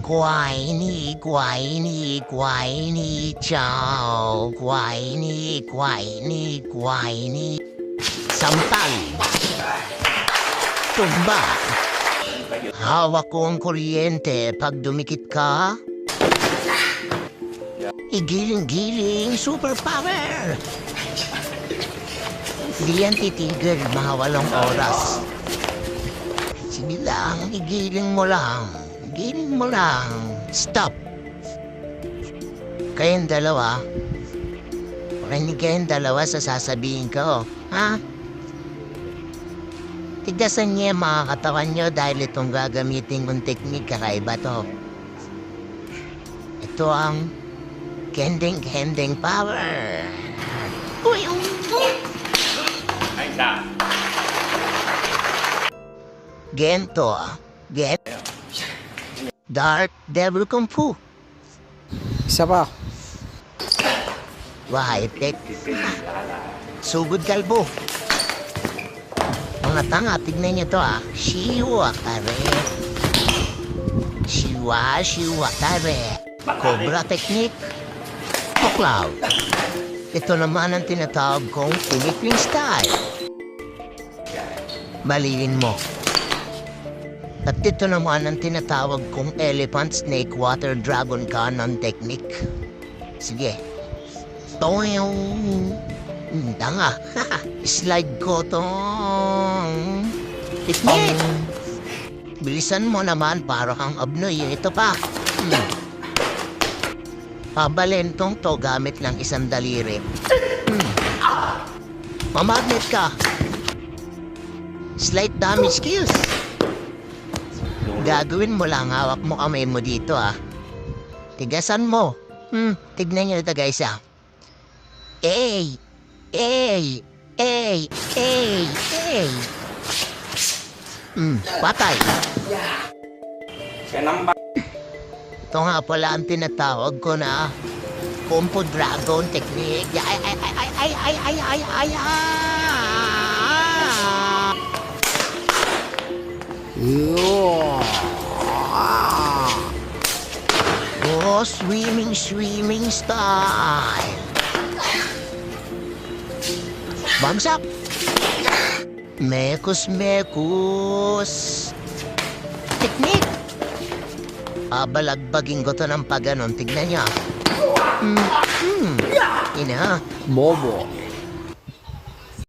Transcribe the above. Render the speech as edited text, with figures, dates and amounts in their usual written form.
怪你怪你怪你叫，怪你怪你怪你sampal, tumba. Hawak ko ang kuryente pag dumikit ka. Igiling-giling superpower. Di yan titigil mga 8 oras. Sige lang, igiling mo lang. Igiling mo lang. Stop. Kayong dalawa, marinig kayong dalawa sa sasabihin ko, ha? Tigasan niya mga katawan nyo dahil itong gagamitin kong teknik kakaiba to. Ito ang kending power. Uy, Ay, na. Gento, Dark Devil Kung Fu. Isa pa. Wahaytek. Sugod kalbo. Mga tanga, tignan niyo to Shiwa kare. Shiwa kare. Cobra technique. Cloud. Ito naman ang tinatawag kong Philippine style. Baliin mo. At ito naman ang tinatawag kong Elephant Snake Water Dragon Cannon technique. Sige. Toyong. Tanga. Slide ko tong technique. Bilisan mo naman para kang abnoy. Ito pa. Pabalentong to gamit ng isang daliri. Mamagnet ka. Slight damage skills. Gagawin mo lang, hawak mo kamay mo dito Tigasan mo. Tignan nyo ito guys Ay! Ay! Ay! Ay! Ay! Patay. Ito nga pala ang tinatawag ko na Compo Dragon Technique. Ay! Oh, swimming style. Bagsak. Mekus. Technique. Balagbagin ko to ng paganon. Tignan niya. Ina. Bobo.